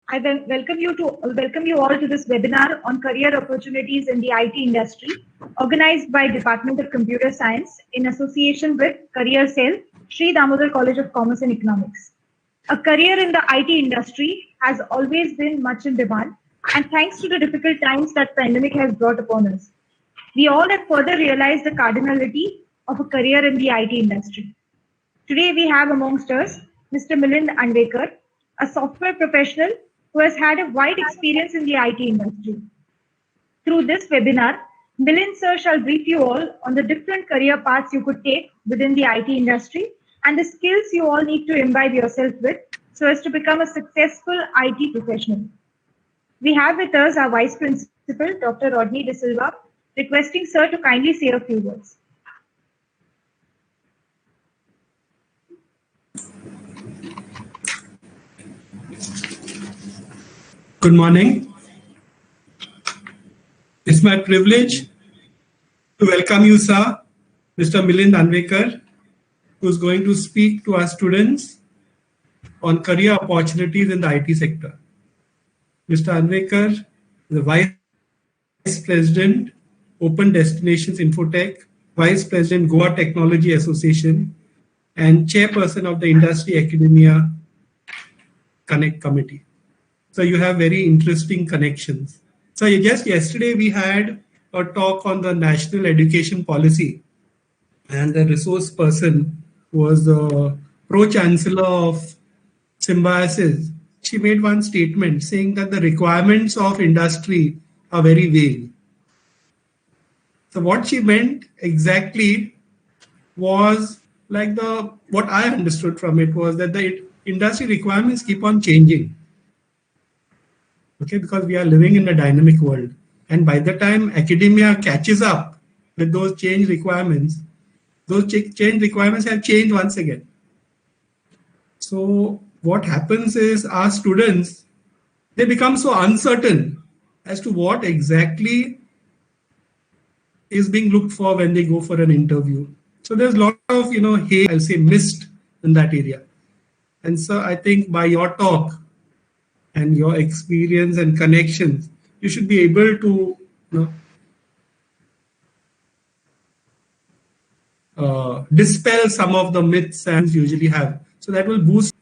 I then welcome you all to this webinar on career opportunities in the IT industry, organized by Department of Computer Science in association with Career Cell, Sri Damodar College of Commerce and Economics. A career in the IT industry has always been much in demand, and thanks to the difficult times that pandemic has brought upon us, we all have further realized the cardinality of a career in the IT industry. Today we have amongst us Mr. Milind Anvekar, a software professional who has had a wide experience in the IT industry. Through this webinar, Milind sir shall brief you all on the different career paths you could take within the IT industry and the skills you all need to imbibe yourself with so as to become a successful IT professional. We have with us our Vice Principal, Dr. Rodney De Silva, requesting sir to kindly say a few words. Good morning. It's my privilege to welcome you, sir, Mr. Milind Anvekar, who is going to speak to our students on career opportunities in the IT sector. Mr. Anvekar is the Vice President, Open Destinations Infotech, Vice President, Goa Technology Association, and Chairperson of the Industry Academia Connect Committee. So you have very interesting connections. So just yesterday we had a talk on the national education policy, and the resource person was the pro-chancellor of Symbiosis. She made one statement saying that the requirements of industry are very vague. So what she meant exactly was like what I understood from it was that the industry requirements keep on changing. Okay, because we are living in a dynamic world. And by the time academia catches up with those change requirements, those change requirements have changed once again. So what happens is our students, they become so uncertain as to what exactly is being looked for when they go for an interview. So there's a lot of, I'll say mist in that area. And so I think by your talk, and your experience and connections, you should be able to dispel some of the myths and usually have. So that will boost.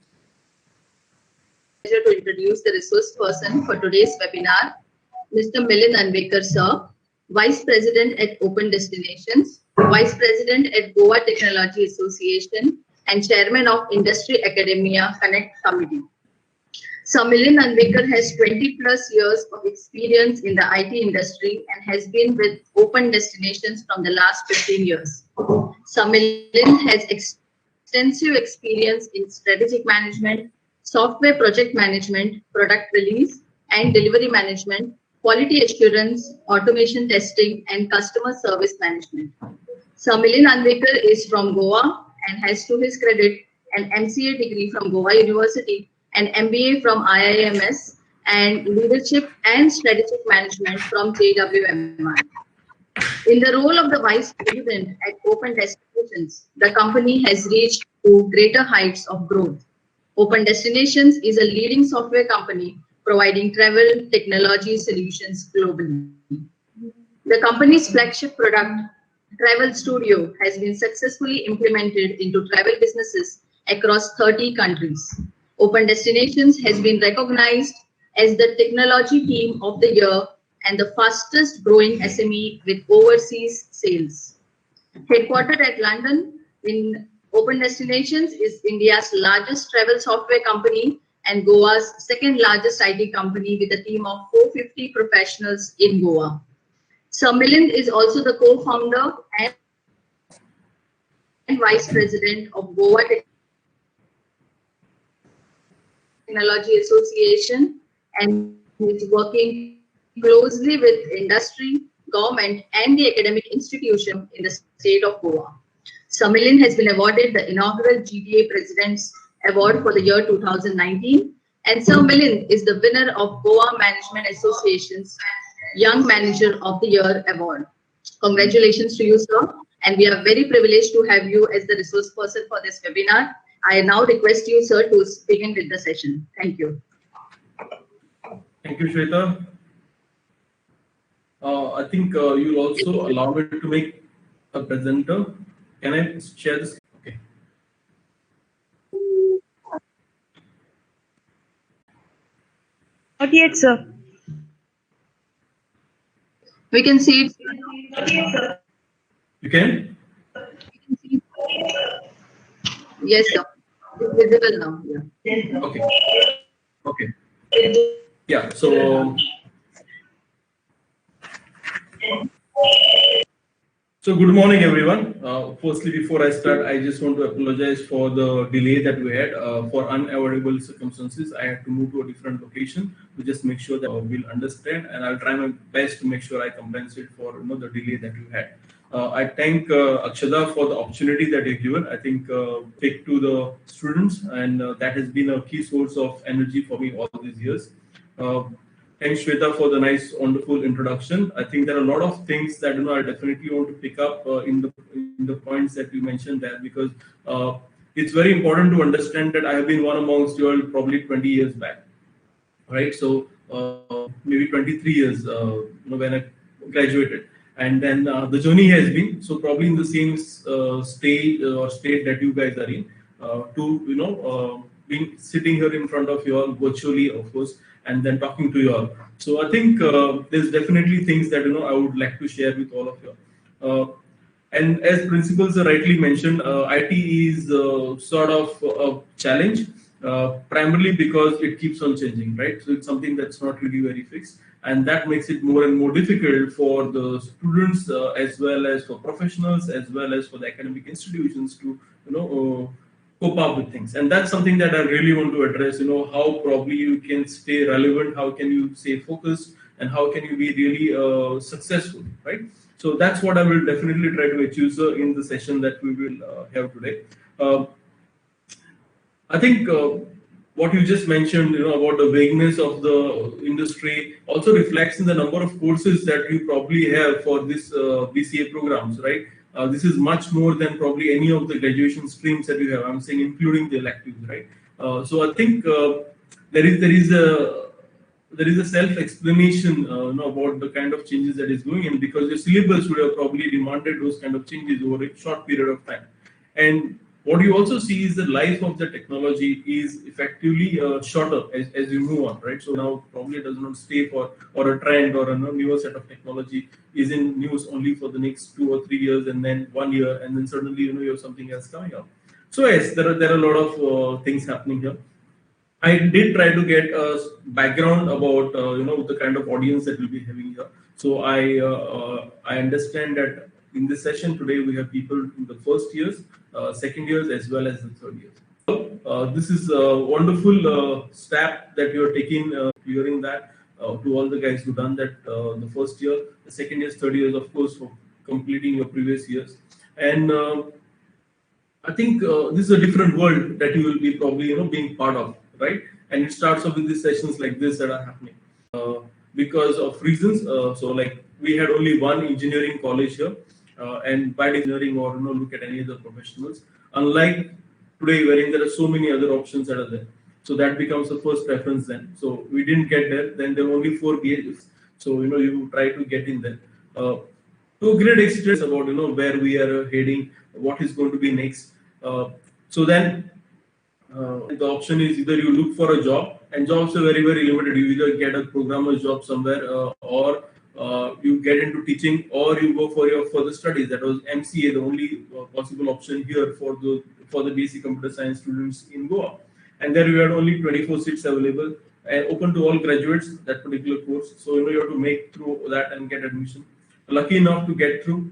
Pleasure to introduce the resource person for today's webinar, Mr. Milind Anvekar, sir, Vice President at Open Destinations, Vice President at Goa Technology Association, and Chairman of Industry Academia Connect Committee. So Milind Anvekar has 20 plus years of experience in the IT industry and has been with Open Destinations from the last 15 years. So Milind has extensive experience in strategic management, software project management, product release and delivery management, quality assurance, automation testing, and customer service management. So Milind Anvekar is from Goa and has to his credit an MCA degree from Goa University, an MBA from IIMS, and leadership and strategic management from JWMI. In the role of the Vice President at Open Destinations, the company has reached to greater heights of growth. Open Destinations is a leading software company providing travel technology solutions globally. The company's flagship product, Travel Studio, has been successfully implemented into travel businesses across 30 countries. Open Destinations has been recognized as the Technology Team of the Year and the fastest growing SME with overseas sales. Headquartered at London, Open Destinations is India's largest travel software company and Goa's second largest IT company with a team of 450 professionals in Goa. Sir Milind is also the co-founder and Vice President of Goa Technology Association and is working closely with industry, government, and the academic institution in the state of Goa. Sir Milind has been awarded the inaugural GTA President's Award for the year 2019, and Sir Milind is the winner of Goa Management Association's Young Manager of the Year Award. Congratulations to you, sir, and we are very privileged to have you as the resource person for this webinar. I now request you, sir, to begin with the session. Thank you. Thank you, Shweta. I think you'll also allow me to make a presenter. Can I share this? Okay. Not yet, sir. We can see it. You can? Yes, sir. It's visible now. Yeah. Okay. Okay. Yeah. So good morning, everyone. Firstly, before I start, I just want to apologize for the delay that we had. For unavoidable circumstances, I had to move to a different location to just make sure that we'll understand, and I'll try my best to make sure I compensate for the delay that you had. I thank Akshada for the opportunity that you've given. I think take to the students, and that has been a key source of energy for me all these years. Uh, Thanks, Shweta, for the nice, wonderful introduction. I think there are a lot of things that I definitely want to pick up in the points that you mentioned there, because it's very important to understand that I have been one amongst you all probably 20 years back, right? So maybe 23 years when I graduated, and then the journey has been so probably in the same stage or state that you guys are in, to being sitting here in front of you all virtually, of course, and then talking to you all. So I think there's definitely things that I would like to share with all of you. And as principals rightly mentioned, IT is sort of a challenge, primarily because it keeps on changing, right? So it's something that's not really very fixed, and that makes it more and more difficult for the students, as well as for professionals, as well as for the academic institutions to cope up with things. And that's something that I really want to address. How probably you can stay relevant, how can you stay focused, and how can you be really successful, right? So that's what I will definitely try to achieve, sir, in the session that we will have today. I think what you just mentioned, about the vagueness of the industry, also reflects in the number of courses that you probably have for this BCA programs, right? This is much more than probably any of the graduation streams that you have. I'm saying including the electives, right? So I think there is a self-explanation about the kind of changes that is going in, because your syllabus would have probably demanded those kind of changes over a short period of time. And what you also see is the life of the technology is effectively shorter as you move on, right? So now probably it does not stay for, or a trend or a newer set of technology is in news only for the next 2 or 3 years, and then 1 year, and then suddenly you have something else coming up. So yes, there are a lot of things happening here. I did try to get a background about the kind of audience that we'll be having here. So I understand that in this session today we have people in the first years, second years, as well as the third years. This is a wonderful step that you're taking, clearing that to all the guys who've done that the first year, the second years, third years, of course, for completing your previous years. And I think this is a different world that you will be probably being part of, right? And it starts off with these sessions like this that are happening because of reasons. So like we had only one engineering college here, and by engineering or look at any other professionals. Unlike today, wherein there are so many other options that are there, so that becomes the first preference then. So we didn't get there. Then there were only 4 BHs. So you try to get in there. To a great extent about where we are heading, what is going to be next. So then the option is either you look for a job, and jobs are very, very limited. You either get a programmer's job somewhere, or you get into teaching, or you go for your further studies. That was MCA, the only possible option here for the basic computer science students in Goa. And there we had only 24 seats available and open to all graduates, that particular course. So you have to make through that and get admission. Lucky enough to get through,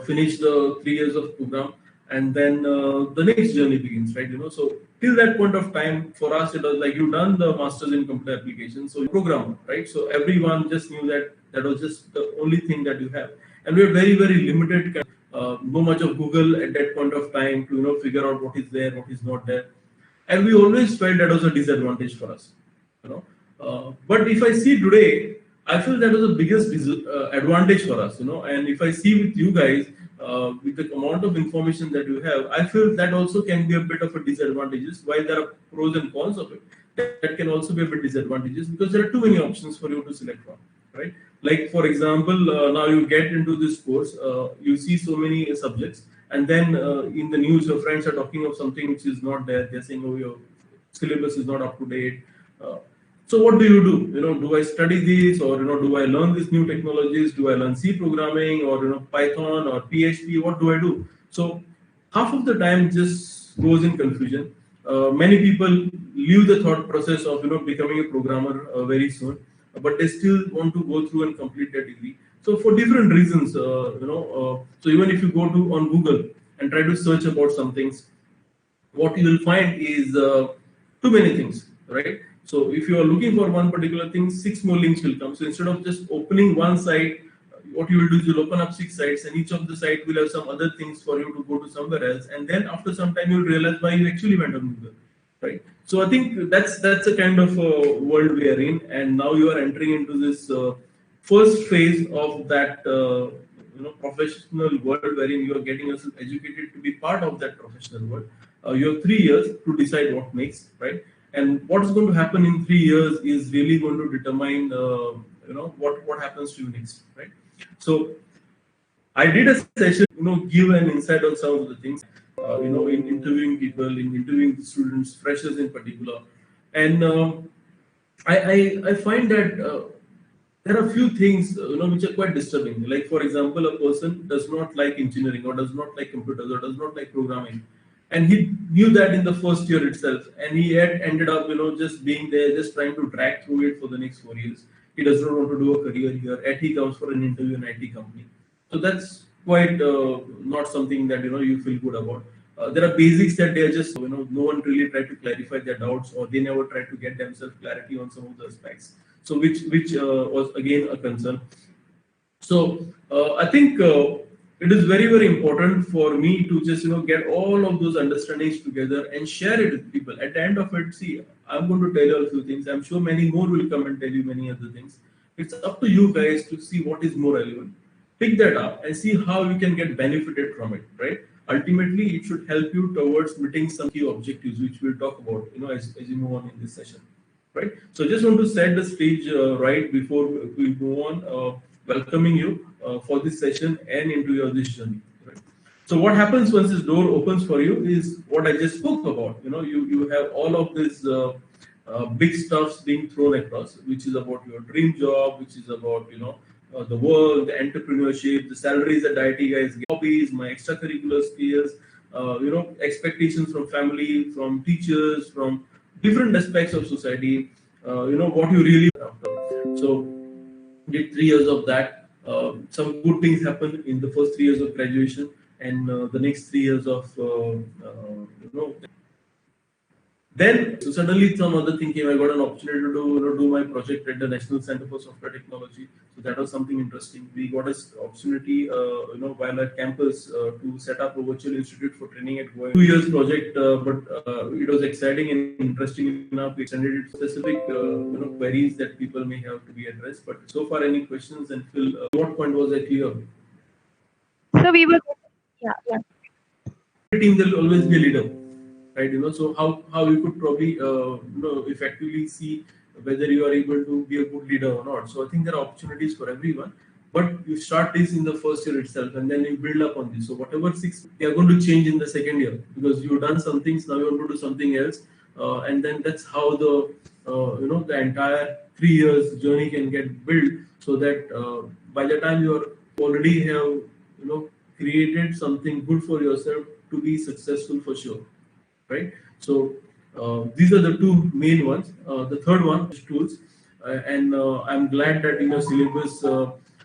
finish the 3 years of program, and then the next journey begins, right? So till that point of time, for us it was like you've done the masters in computer applications, so program, right? So everyone just knew that was just the only thing that you have, and we had very, very limited, no much of Google at that point of time to figure out what is there, what is not there, and we always felt that was a disadvantage for us, but if I see today, I feel that was the biggest advantage for us, and if I see with you guys, with the amount of information that you have, I feel that also can be a bit of a disadvantage. While there are pros and cons of it, that can also be a bit disadvantageous because there are too many options for you to select from, right? Like for example, now you get into this course, you see so many subjects, and then in the news your friends are talking of something which is not there. They're saying, oh, your syllabus is not up to date. So what do? Do I study this, or do I learn these new technologies? Do I learn C programming, or Python or PHP? What do I do? So half of the time just goes in confusion. Many people leave the thought process of becoming a programmer very soon, but they still want to go through and complete their degree. So for different reasons, so even if you go to on Google and try to search about some things, what you will find is too many things, right? So if you are looking for one particular thing, 6 more links will come. So instead of just opening one site, what you will do is you'll open up 6 sites, and each of the site will have some other things for you to go to somewhere else, and then after some time you'll realize why you actually went on Google, right? So I think that's a kind of world we are in, and now you are entering into this first phase of that professional world wherein you are getting yourself educated to be part of that professional world. You have 3 years to decide what next, right? And what is going to happen in 3 years is really going to determine what happens to you next, right? So I did a session, give an insight on some of the things, in interviewing people, in interviewing the students, freshers in particular, and I find that there are a few things which are quite disturbing. Like for example, a person does not like engineering, or does not like computers, or does not like programming, and he knew that in the first year itself, and he had ended up just being there, just trying to drag through it for the next 4 years. He does not want to do a career here, and he comes for an interview in an IT company. So that's quite not something that you feel good about. There are basics that they are just no one really tried to clarify their doubts, or they never tried to get themselves clarity on some of the aspects. So which was again a concern. So I think it is very, very important for me to just get all of those understandings together and share it with people. At the end of it, see, I'm going to tell you a few things. I'm sure many more will come and tell you many other things. It's up to you guys to see what is more relevant. Pick that up and see how you can get benefited from it, right? Ultimately, it should help you towards meeting some key objectives, which we'll talk about, as you move on in this session, right? So I just want to set the stage right before we move on, welcoming you for this session and into your this journey, right? So what happens once this door opens for you is what I just spoke about. You have all of this big stuffs being thrown across, which is about your dream job, which is about the work, the entrepreneurship, the salaries that IT guys get, hobbies, my extracurricular skills, expectations from family, from teachers, from different aspects of society, what you really after. So did 3 years of that. Some good things happen in the first 3 years of graduation, and the next 3 years of then so suddenly some other thing came. I got an opportunity to do my project at the National Center for Software Technology. So that was something interesting. We got an opportunity, while at campus, to set up a virtual institute for training at Goa. 2 years project, but it was exciting and interesting enough. We extended it to specific queries that people may have to be addressed. But so far, any questions? And Phil, what point was I clear? So we were, yeah. Team, there will always be a leader, right? So how you could probably effectively see whether you are able to be a good leader or not. So I think there are opportunities for everyone, but you start this in the first year itself, and then you build up on this. So whatever 6 they are going to change in the second year, because you've done some things, now you want to do something else, and then that's how the the entire 3 years journey can get built, so that by the time you already have created something good for yourself to be successful for sure, right? So these are the two main ones. The third one is tools, and I'm glad that in your syllabus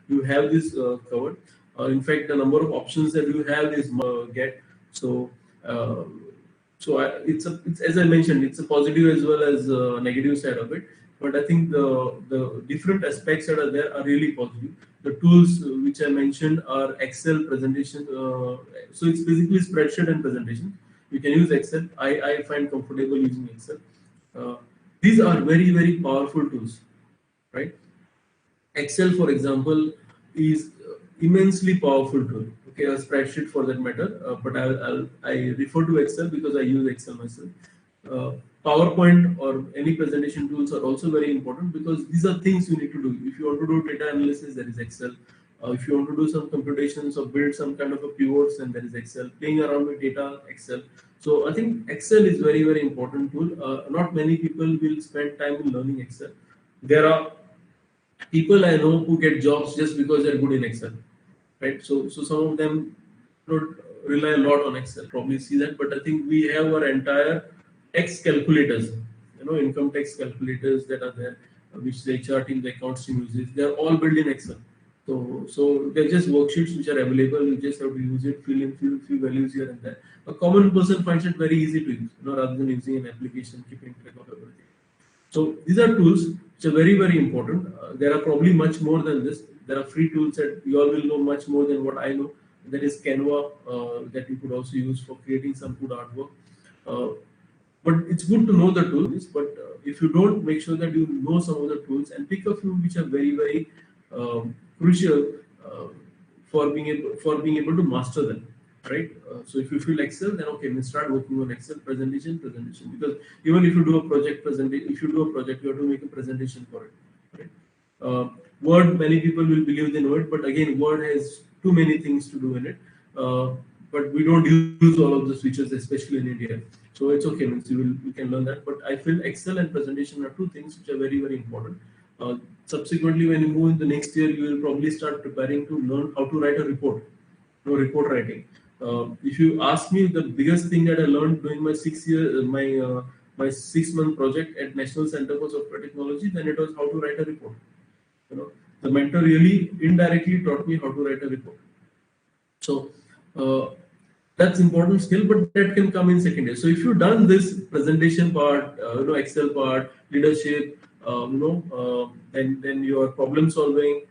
you have this covered. In fact, the number of options that you have is get. So it's as I mentioned, it's a positive as well as a negative side of it. But I think the different aspects that are there are really positive. The tools which I mentioned are Excel presentation. So it's basically spreadsheet and presentation. You can use Excel. I find comfortable using Excel. These are very, very powerful tools, right? Excel, for example, is immensely powerful tool. Okay, a spreadsheet for that matter. But I refer to Excel because I use Excel myself. PowerPoint or any presentation tools are also very important, because these are things you need to do. If you want to do data analysis, there is Excel. If you want to do some computations or build some kind of a pivots, then there is Excel. Playing around with data, Excel. So I think Excel is very, very important tool. Not many people will spend time in learning Excel. There are people I know who get jobs just because they're good in Excel, right? So some of them don't rely a lot on Excel. Probably see that, but I think we have our entire tax calculators, income tax calculators that are there, which the HR team, the accounts team uses. They're all built in Excel. So they're just worksheets which are available. You just have to use it, fill in few values here and there. A common person finds it very easy to use, rather than using an application, keeping track of everything. So these are tools which are very, very important. There are probably much more than this. There are free tools that you all will know much more than what I know. There is Canva that you could also use for creating some good artwork. But it's good to know the tools. But if you don't, make sure that you know some of the tools and pick a few which are very, very crucial for being able to master them. Right. So if you feel Excel, then okay, we'll start working on Excel presentation. Because even if you do a project presentation, if you do a project, you have to make a presentation for it. Right. Word, many people will believe they know it, but again, Word has too many things to do in it. But we don't use all of those features, especially in India. So it's okay, means we can learn that. But I feel Excel and presentation are two things which are very, very important. Subsequently, when you move in the next year, you will probably start preparing to learn how to write a report. Report writing. If you ask me, the biggest thing that I learned during my 6 year, my 6 month project at National Center for Software Technology, then it was how to write a report. The mentor really indirectly taught me how to write a report. So that's important skill, but that can come in second year. So if you've done this presentation part, Excel part, leadership, then your problem solving,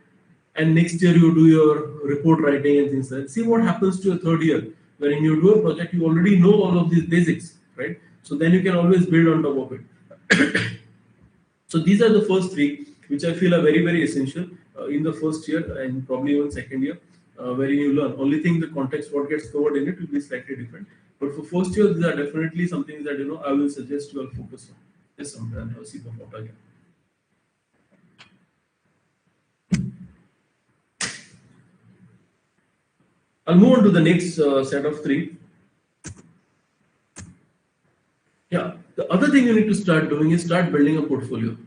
and next year you do your report writing and things like that. See what happens to your third year. When you do a project, you already know all of these basics, right? So then you can always build on top of it. So these are the first three, which I feel are very, very essential in the first year and probably even second year, where you learn. Only thing, the context, what gets covered in it will be slightly different. But for first year, these are definitely something that I will suggest you all focus on. Yes, sometime I'll see the photo again. I'll move on to the next set of three. Yeah, the other thing you need to start doing is start building a portfolio.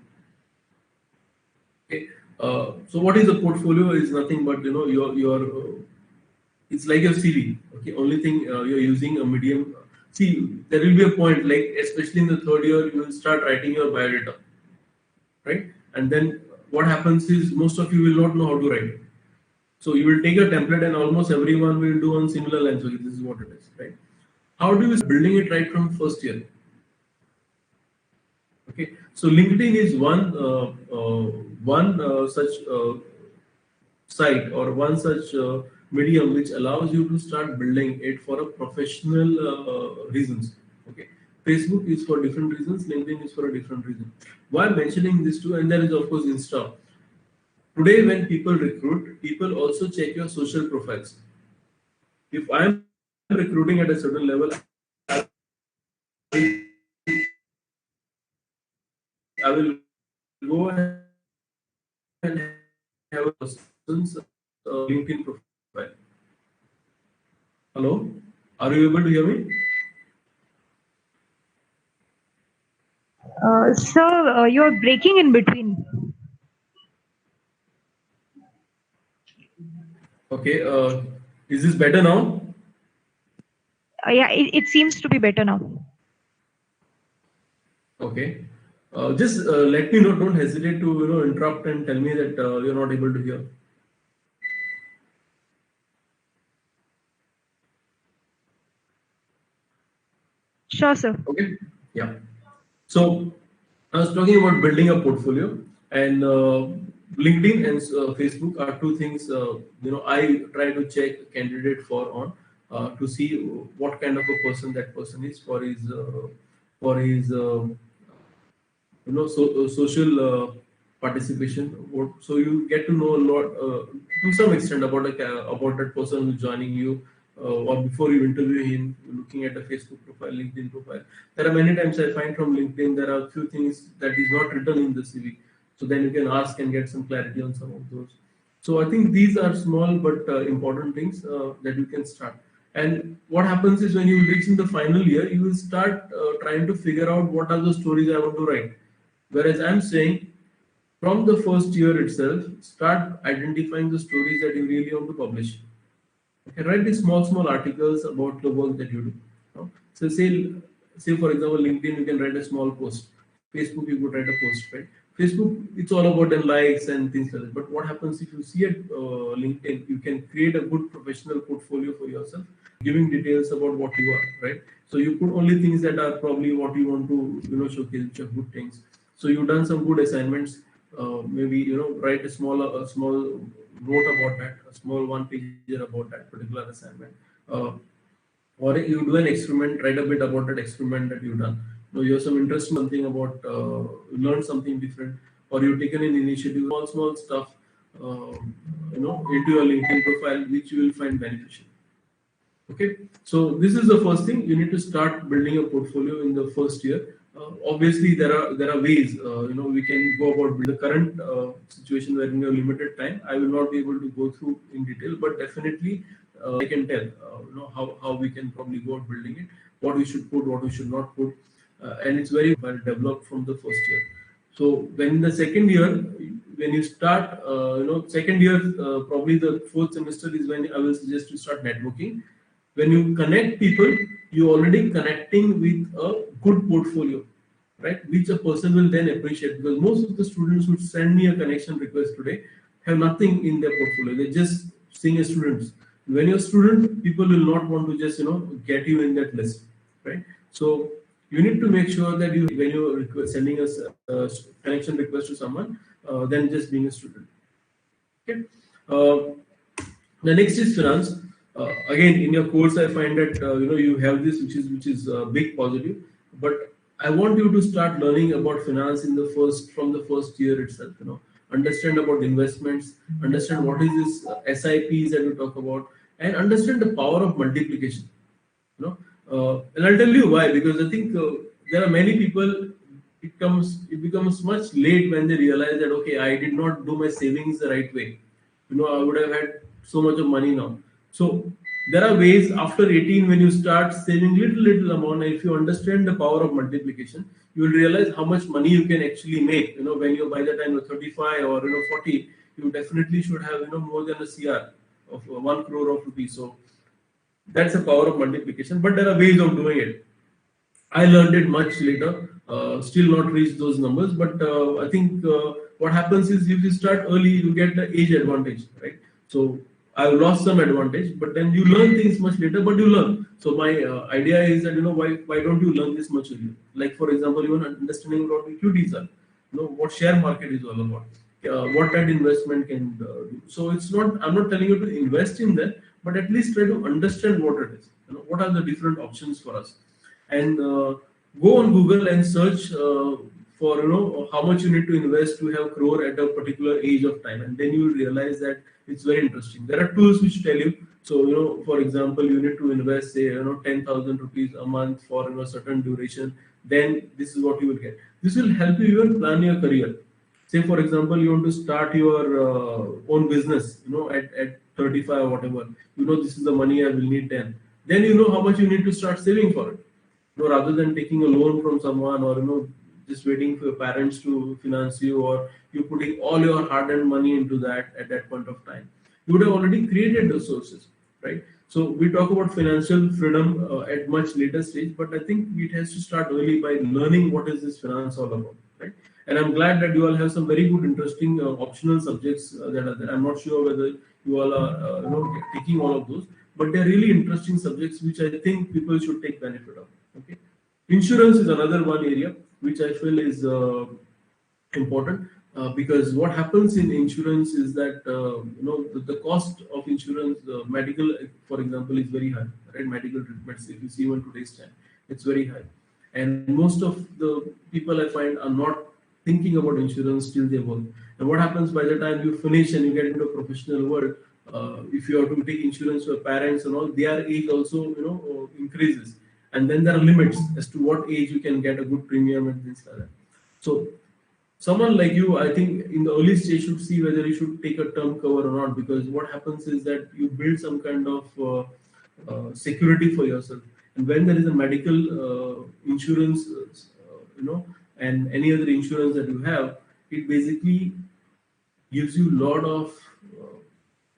Okay, so what is a portfolio? Is nothing but your it's like your CV. Okay, only thing you're using a medium. See, there will be a point, like especially in the third year, you will start writing your biodata, right? And then what happens is most of you will not know how to write. So you will take a template and almost everyone will do on similar lines. Okay, this is what it is, right? How do you start building it right from first year? Okay, so LinkedIn is one such site or one such medium which allows you to start building it for a professional reasons. Okay, Facebook is for different reasons, LinkedIn is for a different reason. Why I'm mentioning this too, and there is of course Insta. Today, when people recruit, people also check your social profiles. If I'm recruiting at a certain level, I will go and have a person's LinkedIn profile. Hello, are you able to hear me? Sir, you're breaking in between. Okay, is this better now? Yeah, it seems to be better now. Okay, just let me know. Don't hesitate to interrupt and tell me that you're not able to hear. Sure, sir. Okay, yeah. So I was talking about building a portfolio, and LinkedIn and Facebook are two things I try to check a candidate on to see what kind of a person that person is for his social participation. So you get to know a lot to some extent about that person who's joining you, or before you interview him, looking at the Facebook profile, LinkedIn profile. There are many times I find from LinkedIn there are a few things that is not written in the CV. So then you can ask and get some clarity on some of those. So I think these are small but important things that you can start. And what happens is when you reach in the final year, you will start trying to figure out what are the stories I want to write. Whereas I'm saying from the first year itself, start identifying the stories that you really want to publish. Okay, write these small articles about the work that you do. So say for example, LinkedIn, you can write a small post. Facebook, you could write a post, right? Facebook, it's all about the likes and things like that. But what happens if you see at LinkedIn, you can create a good professional portfolio for yourself, giving details about what you are, right? So you put only things that are probably what you want to, showcase, which are good things. So you've done some good assignments. Maybe write a small note about that, a small one pager about that particular assignment. Or you do an experiment, write a bit about that experiment that you've done. You have some interest in something about, learn something different, or you've taken an initiative, small stuff, into your LinkedIn profile, which you will find beneficial. Okay, so this is the first thing. You need to start building a portfolio in the first year. Obviously, there are ways we can go about the current situation where in a limited time. I will not be able to go through in detail, but definitely I can tell how we can probably go about building it, what we should put, what we should not put, and it's very well developed from the first year. So when the second year, when you start, second year, probably the fourth semester is when I will suggest you start networking. When you connect people, you're already connecting with a good portfolio, right? Which a person will then appreciate, because most of the students who send me a connection request today have nothing in their portfolio. They're just seeing as students. When you're a student, people will not want to just get you in that list, right? So you need to make sure that when you're sending a connection request to someone, then just being a student. Okay. The next is finance. Again, in your course, I find that you have this, which is a big positive. But I want you to start learning about finance from the first year itself. Understand about investments, understand what is this SIPs that we talk about, and understand the power of multiplication. And I'll tell you why. Because I think there are many people. It becomes much late when they realize that, okay, I did not do my savings the right way. I would have had so much of money now. So there are ways after 18 when you start saving little amount. And if you understand the power of multiplication, you will realize how much money you can actually make. When you by the time you're 35 or 40, you definitely should have more than a CR of 1 crore of rupees. So that's the power of multiplication. But there are ways of doing it. I learned it much later. Still not reached those numbers, but I think what happens is if you start early, you get the age advantage, right? So I lost some advantage, but then you learn things much later, but you learn. So my idea is that why don't you learn this much earlier? Like for example, even understanding what equities are, what share market is all about, what that investment can do. So it's not, I'm not telling you to invest in that, but at least try to understand what it is. What are the different options for us, and go on Google and search for how much you need to invest to have crore at a particular age of time, and then you will realize that it's very interesting. There are tools which tell you. So for example, you need to invest say 10,000 rupees a month for a certain duration. Then this is what you will get. This will help you even plan your career. Say for example, you want to start your own business. At 35 or whatever. This is the money I will need then. Then you know how much you need to start saving for it. Rather than taking a loan from someone or just waiting for your parents to finance you, or you putting all your hard-earned money into that at that point of time, you would have already created those sources, right? So we talk about financial freedom at much later stage, but I think it has to start early by learning what is this finance all about, right? And I'm glad that you all have some very good, interesting optional subjects that are there. I'm not sure whether you all are taking all of those, but they're really interesting subjects which I think people should take benefit of. Okay, insurance is another one area which I feel is important because what happens in insurance is that the cost of insurance, medical, for example, is very high. Right, medical treatments. If you see even today's time, it's very high, and most of the people I find are not thinking about insurance till they work. And what happens by the time you finish and you get into a professional world, If you have to take insurance for parents and all, their age also increases, and then there are limits as to what age you can get a good premium and things like that. So someone like you, I think in the early stage should see whether you should take a term cover or not, because what happens is that you build some kind of security for yourself, and when there is a medical insurance, and any other insurance that you have, it basically gives you a lot of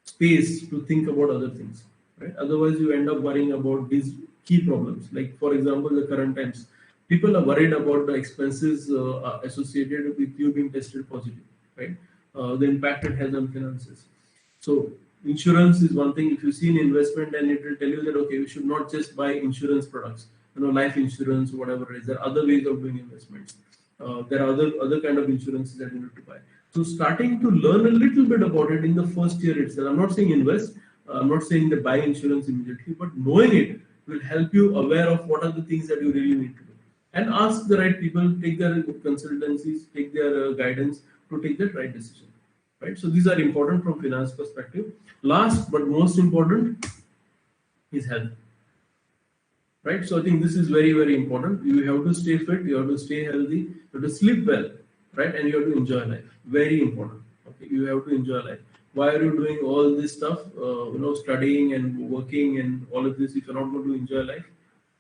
space to think about other things, right? Otherwise, you end up worrying about these key problems. Like, for example, the current times, people are worried about the expenses associated with you being tested positive, right? The impact it has on finances. So, insurance is one thing. If you see an investment, and it will tell you that okay, you should not just buy insurance products, life insurance, whatever it is. There are other ways of doing investments. There are other kind of insurances that you need to buy. So starting to learn a little bit about it in the first year itself. I'm not saying invest, I'm not saying that buy insurance immediately, but knowing it will help you aware of what are the things that you really need to do. And ask the right people, take their consultancies, take their guidance to take the right decision. Right? So these are important from finance perspective. Last but most important is health. Right? So I think this is very, very important. You have to stay fit, you have to stay healthy, you have to sleep well, right? And you have to enjoy life. Very important. Okay, you have to enjoy life. Why are you doing all this stuff? Studying and working and all of this if you're not going to enjoy life?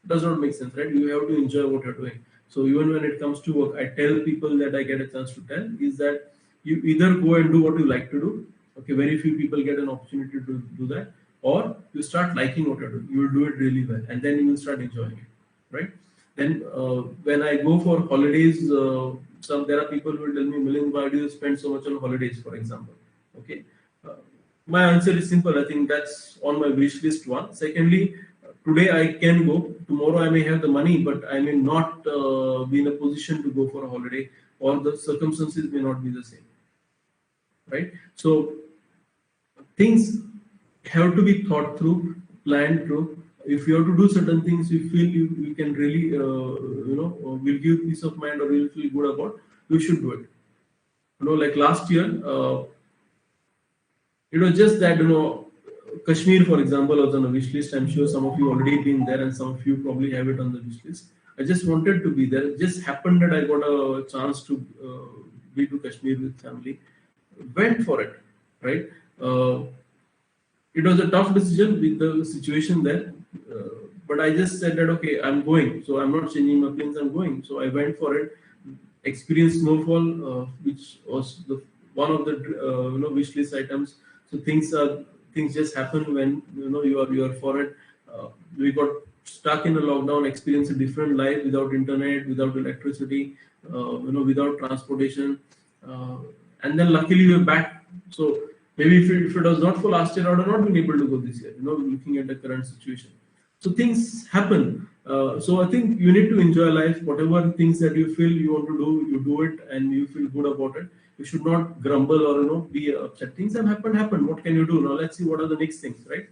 It does not make sense, right? You have to enjoy what you're doing. So even when it comes to work, I tell people that I get a chance to tell is that you either go and do what you like to do. Okay, very few people get an opportunity to do that. Or you start liking what you're doing, you will do it really well, and then you will start enjoying it, right? Then when I go for holidays, there are people who will tell me, Milind, why do you spend so much on holidays, for example? Okay, my answer is simple. I think that's on my wish list. One. Secondly, today I can go. Tomorrow I may have the money, but I may not be in a position to go for a holiday, or the circumstances may not be the same, right? So things have to be thought through, planned through. If you have to do certain things, you feel you can really, will give peace of mind or you'll feel good about, you should do it. Like last year, just that, Kashmir, for example, was on a wish list. I'm sure some of you already been there and some of you probably have it on the wish list. I just wanted to be there. It just happened that I got a chance to be to Kashmir with family. Went for it, right? It was a tough decision with the situation there, but I just said that okay, I'm going, so I'm not changing my plans. I'm going, so I went for it. Experienced snowfall, which was one of the wish list items. So things just happen when you are for it. We got stuck in a lockdown, experienced a different life without internet, without electricity, without transportation, and then luckily we're back. So maybe if it was not for last year, I would have not been able to go this year, looking at the current situation. So things happen. So I think you need to enjoy life. Whatever things that you feel you want to do, you do it and you feel good about it. You should not grumble or be upset. Things have happened. What can you do? Now let's see what are the next things, right?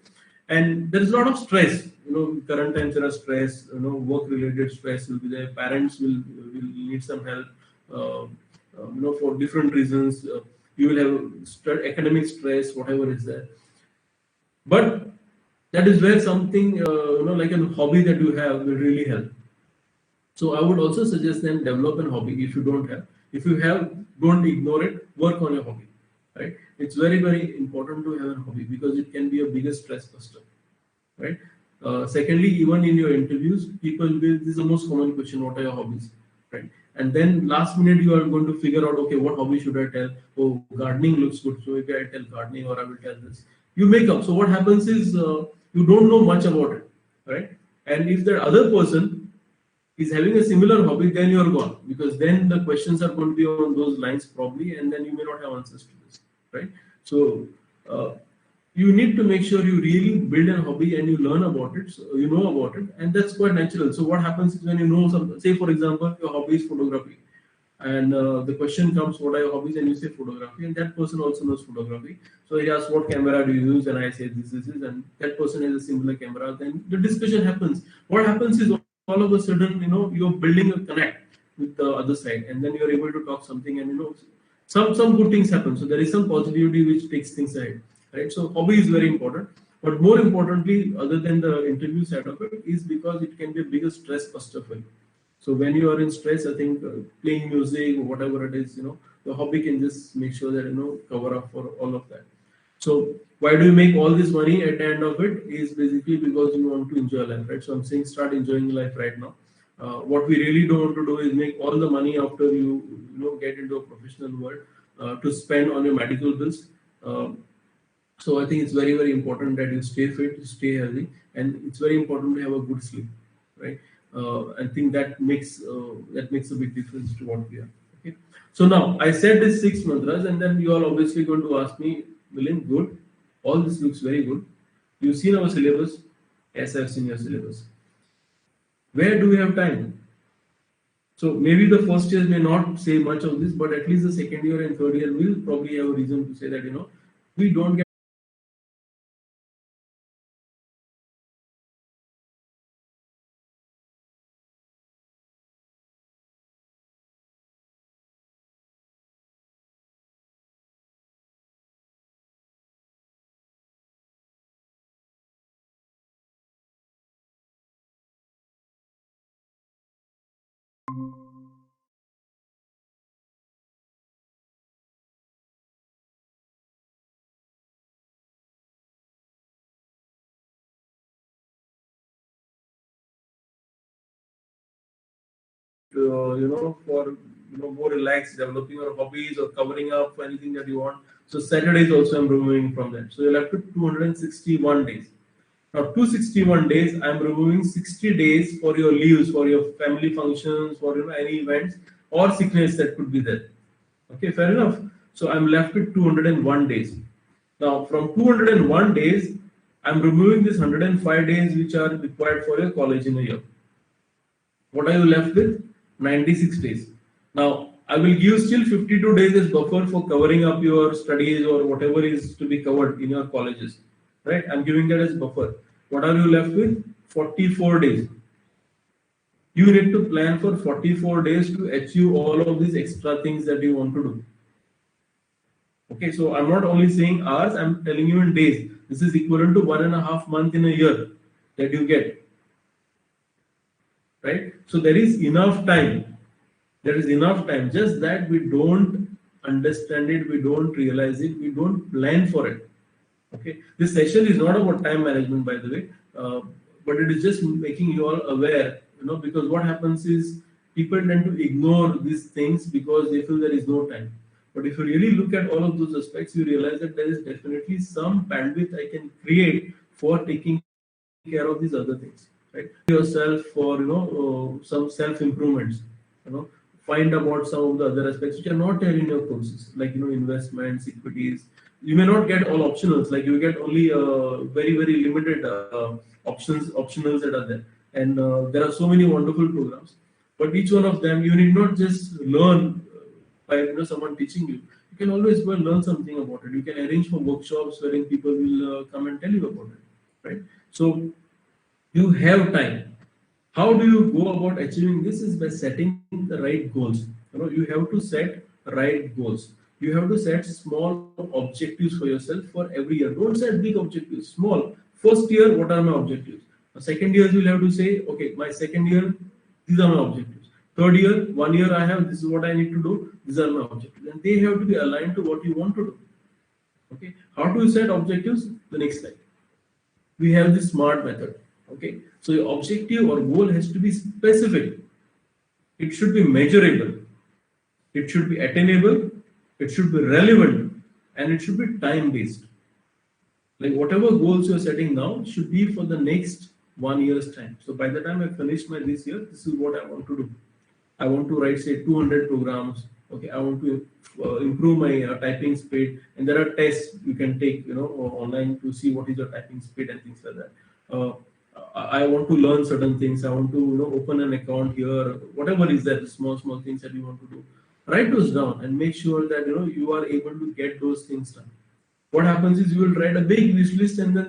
And there is a lot of stress. Current times there are stress, work-related stress will be there. Parents will need some help, for different reasons. You will have academic stress, whatever is there. But that is where something like a hobby that you have will really help. So I would also suggest them develop a hobby if you don't have. If you have, don't ignore it. Work on your hobby, right? It's very, very important to have a hobby because it can be a bigger stress buster, right? Secondly, even in your interviews, people will. This is the most common question: what are your hobbies, right? And then last minute you are going to figure out, okay, what hobby should I tell? Oh, gardening looks good, so maybe I tell gardening or I will tell this. You make up. So what happens is you don't know much about it, right? And if the other person is having a similar hobby, then you are gone because then the questions are going to be on those lines probably, and then you may not have answers to this, right? So you need to make sure you really build a hobby and you learn about it, so you know about it, and that's quite natural. So what happens is when you know something, say for example, your hobby is photography, and the question comes, what are your hobbies? And you say photography, and that person also knows photography. So he asks, what camera do you use? And I say this, and that person has a similar camera. Then the discussion happens. What happens is all of a sudden, you're building a connect with the other side, and then you're able to talk something, and some good things happen. So there is some positivity which takes things ahead. right? So hobby is very important. But more importantly, other than the interview side of it, is because it can be a bigger stress buster for you. So when you are in stress, I think playing music or whatever it is, the hobby can just make sure that cover up for all of that. So why do you make all this money at the end of it? Is basically because you want to enjoy life, right? So I'm saying start enjoying life right now. What we really don't want to do is make all the money after you get into a professional world to spend on your medical bills. So I think it's very, very important that you stay fit, stay healthy, and it's very important to have a good sleep, right? I think that makes a big difference to what we are. Okay. So now I said this 6 mantras, and then you are obviously going to ask me, Milind, good. All this looks very good. You've seen our syllabus. Yes, I've seen your syllabus. Where do we have time? So maybe the first year may not say much of this, but at least the second year and third year will probably have a reason to say that we don't get for more relaxed, developing your hobbies or covering up for anything that you want. So Saturdays also I'm removing from that. So you'll have to 261 days. Now 261 days, I'm removing 60 days for your leaves, for your family functions, for any events or sickness that could be there. Okay, fair enough. So I'm left with 201 days. Now from 201 days, I'm removing this 105 days which are required for your college in a year. What are you left with? 96 days. Now, I will give still 52 days as buffer for covering up your studies or whatever is to be covered in your colleges. Right? I'm giving that as buffer. What are you left with? 44 days. You need to plan for 44 days to achieve all of these extra things that you want to do. Okay, so I'm not only saying hours, I'm telling you in days. This is equivalent to 1.5 months in a year that you get. Right? So there is enough time. There is enough time. Just that we don't understand it, we don't realize it, we don't plan for it. Okay. This session is not about time management, by the way, but it is just making you all aware. Because what happens is people tend to ignore these things because they feel there is no time. But if you really look at all of those aspects, you realize that there is definitely some bandwidth I can create for taking care of these other things. Right? Yourself for some self improvements. Find about some of the other aspects which are not there in your courses, like investments, equities. You may not get all optionals, like you get only very, very limited optionals that are there, and there are so many wonderful programs. But each one of them, you need not just learn by someone teaching you. You can always go and learn something about it. You can arrange for workshops wherein people will come and tell you about it, right? So you have time. How do you go about achieving this? Is by setting the right goals. You have to set right goals. You have to set small objectives for yourself for every year. Don't set big objectives. Small. First year, what are my objectives? Second year, you'll have to say, okay, my second year, these are my objectives. Third year, 1 year I have, this is what I need to do. These are my objectives. And they have to be aligned to what you want to do. Okay. How do you set objectives? The next slide. We have the SMART method. Okay, so your objective or goal has to be specific. It should be measurable. It should be attainable. It should be relevant, and it should be time-based. Like whatever goals you are setting now should be for the next 1 year's time. So by the time I finish my this year, this is what I want to do. I want to write say 200 programs. Okay, I want to improve my typing speed, and there are tests you can take online to see what is your typing speed and things like that. I want to learn certain things. I want to open an account here. Whatever is that, small things that you want to do. Write those down and make sure that you are able to get those things done. What happens is you will write a big wish list, and then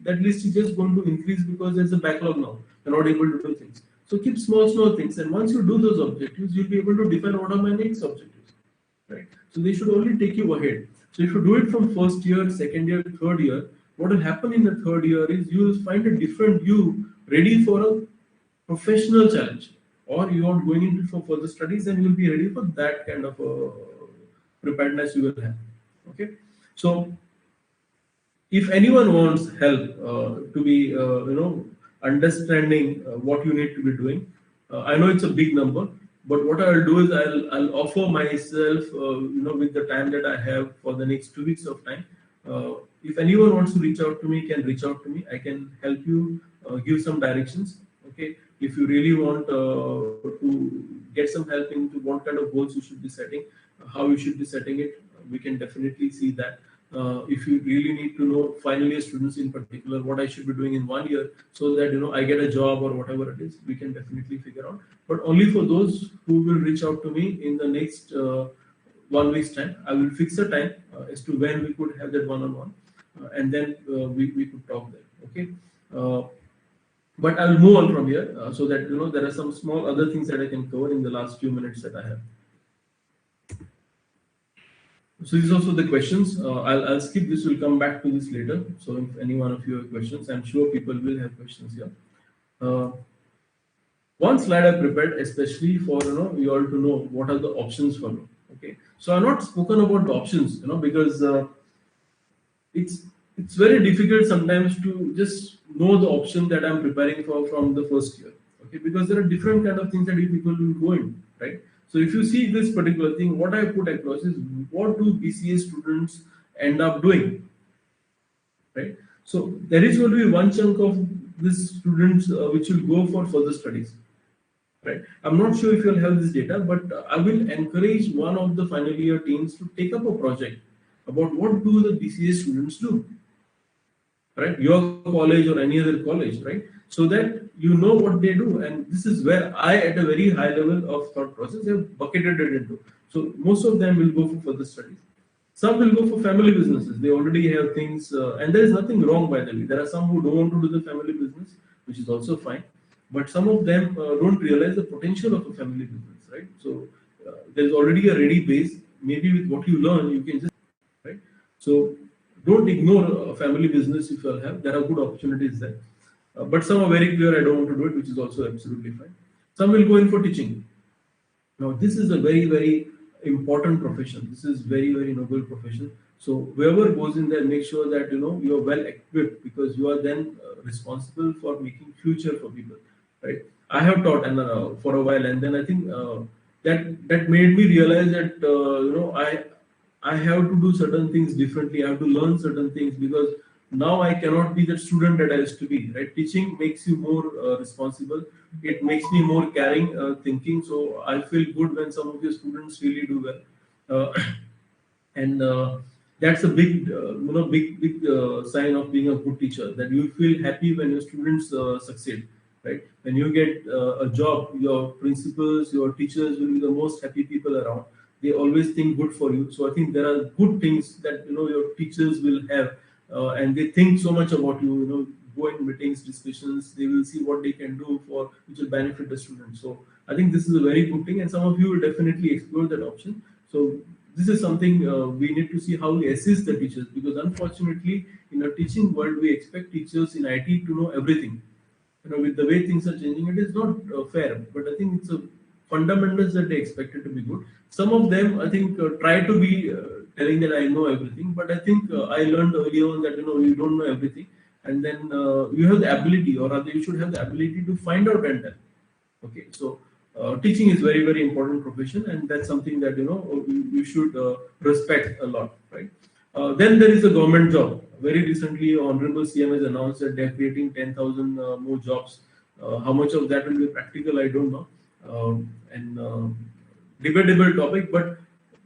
that list is just going to increase because there's a backlog now. You're not able to do things. So keep small things, and once you do those objectives, you'll be able to define what are my next objectives. Right? So they should only take you ahead. So if you do it from first year, second year, third year, what will happen in the third year is you will find a different you ready for a professional challenge, or you are going into for further studies and you will be ready for that kind of preparedness you will have. Okay, so if anyone wants help to be understanding what you need to be doing, I know it's a big number, but what I'll do is I'll offer myself with the time that I have for the next 2 weeks of time. If anyone wants to reach out to me, can reach out to me. I can help you give some directions. Okay, if you really want to get some help into what kind of goals you should be setting, how you should be setting it, we can definitely see that. If you really need to know final year students in particular what I should be doing in 1 year so that I get a job or whatever it is, we can definitely figure out. But only for those who will reach out to me in the next 1 week's time, I will fix a time as to when we could have that one-on-one, and then we could talk there. Okay. But I will move on from here so that there are some small other things that I can cover in the last few minutes that I have. So these are also the questions. I'll skip this. We'll come back to this later. So if any one of you have questions, I'm sure people will have questions here. One slide I prepared especially for you all to know what are the options for me. Okay. So I've not spoken about the options, because it's very difficult sometimes to just know the option that I'm preparing for from the first year. Okay, because there are different kind of things that people will go in, right? So if you see this particular thing, what I put across is what do BCA students end up doing, right? So there is going to be one chunk of these students which will go for further studies, right? I'm not sure if you'll have this data, but I will encourage one of the final year teams to take up a project about what do the BCA students do, right? Your college or any other college, right? So that you know what they do. And this is where I, at a very high level of thought process, have bucketed it into. So most of them will go for further studies. Some will go for family businesses. They already have things, and there is nothing wrong, by the way. There are some who don't want to do the family business, which is also fine. But some of them don't realize the potential of a family business, right? So there's already a ready base. Maybe with what you learn, you can just, right? So don't ignore a family business if you have. There are good opportunities there. But some are very clear, I don't want to do it, which is also absolutely fine. Some will go in for teaching. Now, this is a very, very important profession. This is very, very noble profession. So whoever goes in there, make sure that you are well equipped, because you are then responsible for making future for people, right? I have taught and for a while, and then I think that made me realize that I have to do certain things differently. I have to learn certain things, because now I cannot be the student that I used to be, right? Teaching makes you more responsible. It makes me more caring, thinking. So I feel good when some of your students really do well, and that's a big, big sign of being a good teacher. That you feel happy when your students succeed, right? When you get a job, your principals, your teachers will be the most happy people around. They always think good for you. So I think there are good things that your teachers will have. And they think so much about you, go in meetings, discussions, they will see what they can do for which will benefit the students. So I think this is a very good thing, and some of you will definitely explore that option. So this is something we need to see how we assist the teachers, because unfortunately in a teaching world we expect teachers in IT to know everything. With the way things are changing, it is not fair, but I think it's a fundamentals that they expect it to be good. Some of them, I think, try to be telling that I know everything, but I think I learned early on that you don't know everything, and then you have the ability, or rather you should have the ability to find out and tell. Okay, so teaching is very, very important profession, and that's something that you should respect a lot, right? Then there is the government job. Very recently, Honorable CM has announced that they're creating 10,000 more jobs. How much of that will be practical, I don't know. And debatable topic, but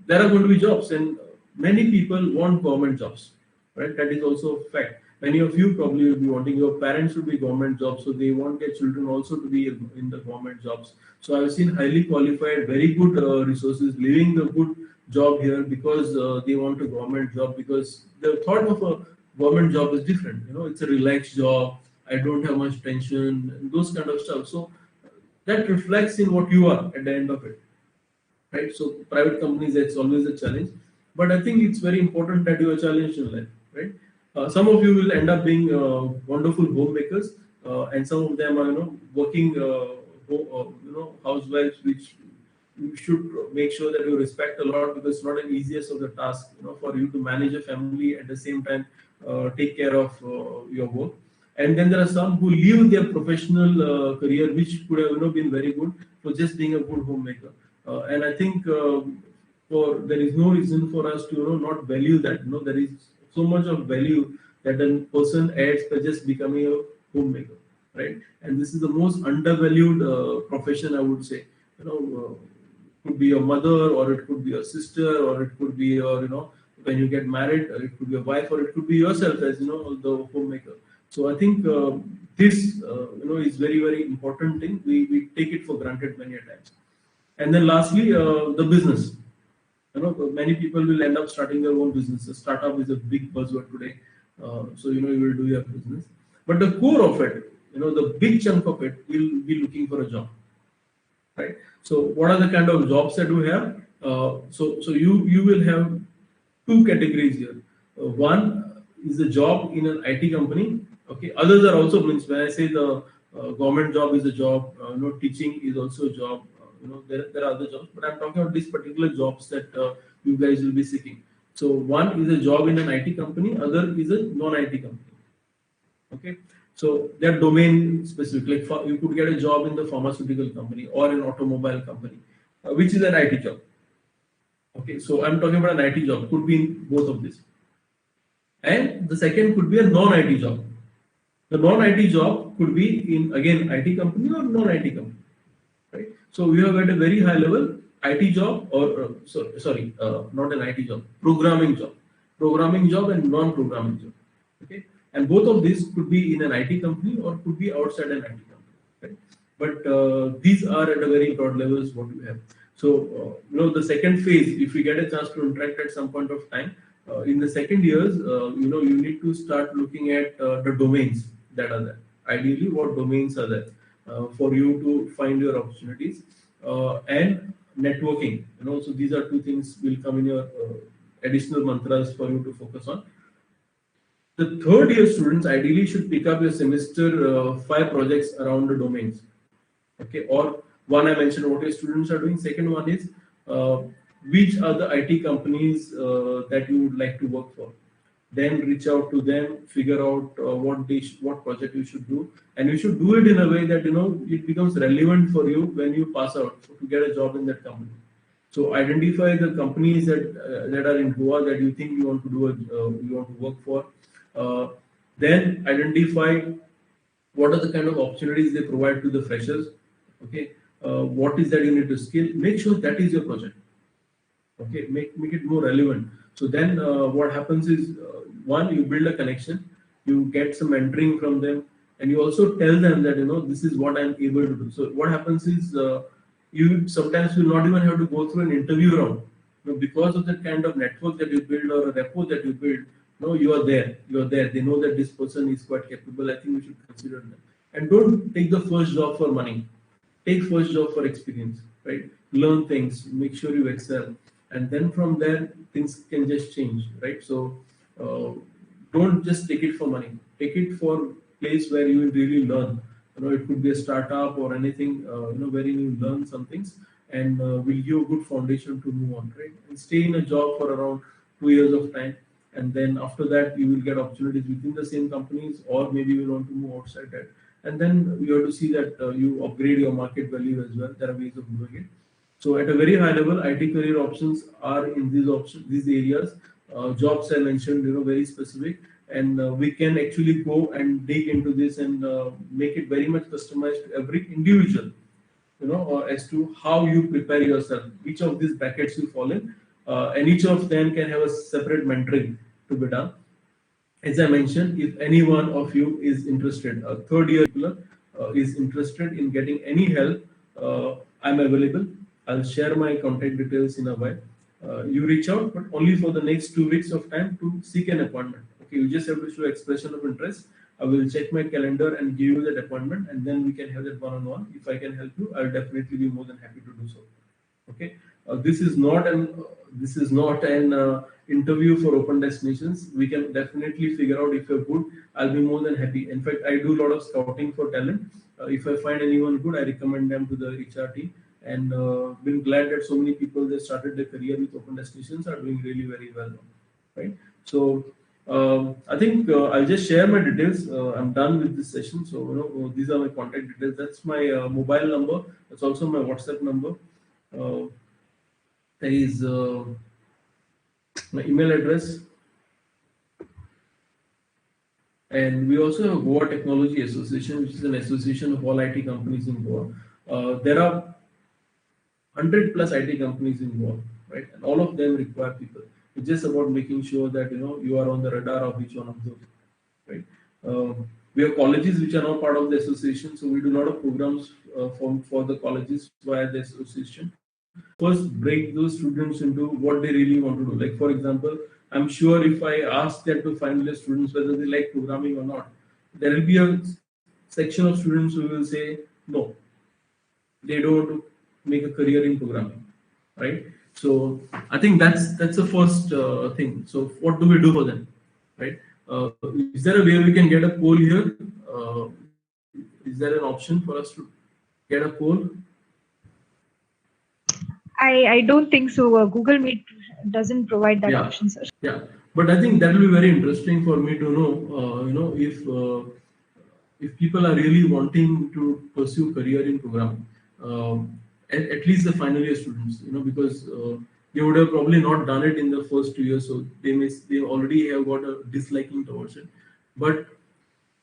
there are going to be jobs, and many people want government jobs, right? That is also a fact. Many of you probably will be wanting your parents to be government jobs, so they want their children also to be in the government jobs. So I've seen highly qualified, very good resources leaving the good job here because they want a government job, because the thought of a government job is different. It's a relaxed job. I don't have much tension, and those kind of stuff. So that reflects in what you are at the end of it, right? So private companies, that's always a challenge. but I think it's very important that you are challenged in life, right? Some of you will end up being wonderful homemakers, and some of them are, working, housewives, which you should make sure that you respect a lot, because it's not an easiest of the task, for you to manage a family at the same time take care of your work. And then there are some who leave their professional career, which could have, been very good for just being a good homemaker. And I think for there is no reason for us to, not value that. There is so much of value that a person adds by just becoming a homemaker, right? And this is the most undervalued profession, I would say. Could be your mother, or it could be your sister, or it could be your, when you get married, it could be a wife, or it could be yourself as, the homemaker. So I think this, is very, very important thing. We take it for granted many a times. And then lastly, the business. Many people will end up starting their own business. A startup is a big buzzword today. So, you will do your business. But the core of it, the big chunk of it, will be looking for a job, right? So what are the kind of jobs that we have? So you will have two categories here. One is a job in an IT company. Okay, others are also, means when I say the government job is a job, teaching is also a job. There are other jobs, but I'm talking about these particular jobs that you guys will be seeking. So one is a job in an IT company, other is a non-IT company. Okay, so they're domain specific. Like you could get a job in the pharmaceutical company or an automobile company, which is an IT job. Okay, so I'm talking about an IT job. Could be in both of these. And the second could be a non-IT job. The non-IT job could be in, again, IT company or non-IT company, right? So we have at a very high level IT job, or not an IT job, programming job and non-programming job. Okay, and both of these could be in an IT company or could be outside an IT company, right? But these are at a very broad levels what we have. So the second phase, if we get a chance to interact at some point of time, in the second years, you need to start looking at the domains that are there. Ideally, what domains are there for you to find your opportunities, and networking. So these are two things will come in your additional mantras for you to focus on. The third year students ideally should pick up your semester 5 projects around the domains. Okay, or one I mentioned what your students are doing. Second one is which are the IT companies that you would like to work for. Then reach out to them, figure out what project you should do, and you should do it in a way that it becomes relevant for you when you pass out to get a job in that company. So identify the companies that are in Goa that you think you want to you want to work for. Then identify what are the kind of opportunities they provide to the freshers. Okay, what is that you need to skill? Make sure that is your project. Okay, make it more relevant. So then what happens is, one, you build a connection, you get some mentoring from them, and you also tell them that this is what I'm able to do. So what happens is you sometimes will not even have to go through an interview round. Because of the kind of network that you build or a rapport that you build, you are there. They know that this person is quite capable. I think we should consider them. And don't take the first job for money. Take first job for experience, right? Learn things, make sure you excel, and then from there things can just change, right? So don't just take it for money. Take it for place where you will really learn. It could be a startup or anything, where you learn some things and will give you a good foundation to move on, right? And stay in a job for around 2 years of time, and then after that you will get opportunities within the same companies, or maybe you want to move outside that. And then you have to see that you upgrade your market value as well. There are ways of doing it. So at a very high level, IT career options are in these areas. Jobs I mentioned, very specific, and we can actually go and dig into this and make it very much customized to every individual, as to how you prepare yourself, which of these brackets you fall in, and each of them can have a separate mentoring to be done. As I mentioned, if any one of you is interested, a third year is interested in getting any help, I'm available. I'll share my contact details in a while. You reach out, but only for the next 2 weeks of time to seek an appointment. Okay, you just have to show expression of interest. I will check my calendar and give you that appointment, and then we can have that one-on-one. If I can help you, I'll definitely be more than happy to do so. Okay. this is not an interview for open destinations. We can definitely figure out if you're good. I'll be more than happy. In fact, I do a lot of scouting for talent. If I find anyone good, I recommend them to the HR team. And been glad that so many people that started their career with open destinations are doing really very well now, right? So I think I'll just share my details. I'm done with this session. So these are my contact details. That's my mobile number. That's also my WhatsApp number. There is my email address, and we also have Goa Technology Association, which is an association of all IT companies in Goa. There are 100 plus IT companies in Goa, right? And all of them require people. It's just about making sure that you are on the radar of each one of those, right? We have colleges which are not part of the association, so we do a lot of programs for the colleges via the association. First, break those students into what they really want to do. Like, for example, I'm sure if I ask them to final year students whether they like programming or not, there will be a section of students who will say no, they don't want to make a career in programming, right? So I think that's the first thing. So what do we do for them, right? Is there a way we can get a poll here? Is there an option for us to get a poll? I don't think so. Google Meet doesn't provide that option, sir. Yeah, but I think that will be very interesting for me to know, if people are really wanting to pursue career in programming, at least the final year students, because they would have probably not done it in the first 2 years, so they already have got a disliking towards it. But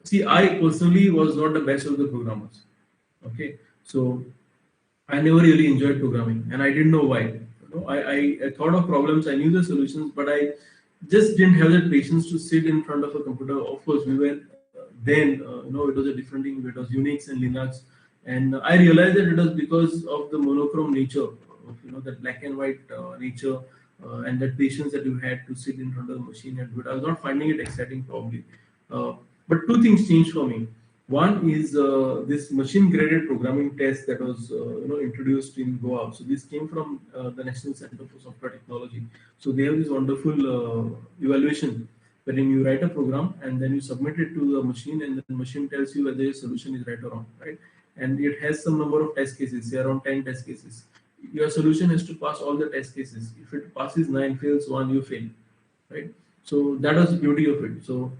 see, I personally was not the best of the programmers. Okay, so I never really enjoyed programming, and I didn't know why. I thought of problems, I knew the solutions, but I just didn't have the patience to sit in front of a computer. Of course, we were then, it was a different thing. It was Unix and Linux, and I realized that it was because of the monochrome nature of that black and white nature, and that patience that you had to sit in front of the machine and do it. I was not finding it exciting probably, but two things changed for me. One is this machine-graded programming test that was introduced in Goa. So this came from the National Center for Software Technology. So they have this wonderful evaluation wherein you write a program and then you submit it to the machine, and the machine tells you whether your solution is right or wrong, right? And it has some number of test cases, say around 10 test cases. Your solution has to pass all the test cases. If it passes 9, fails 1, you fail, right? So that was the beauty of it. So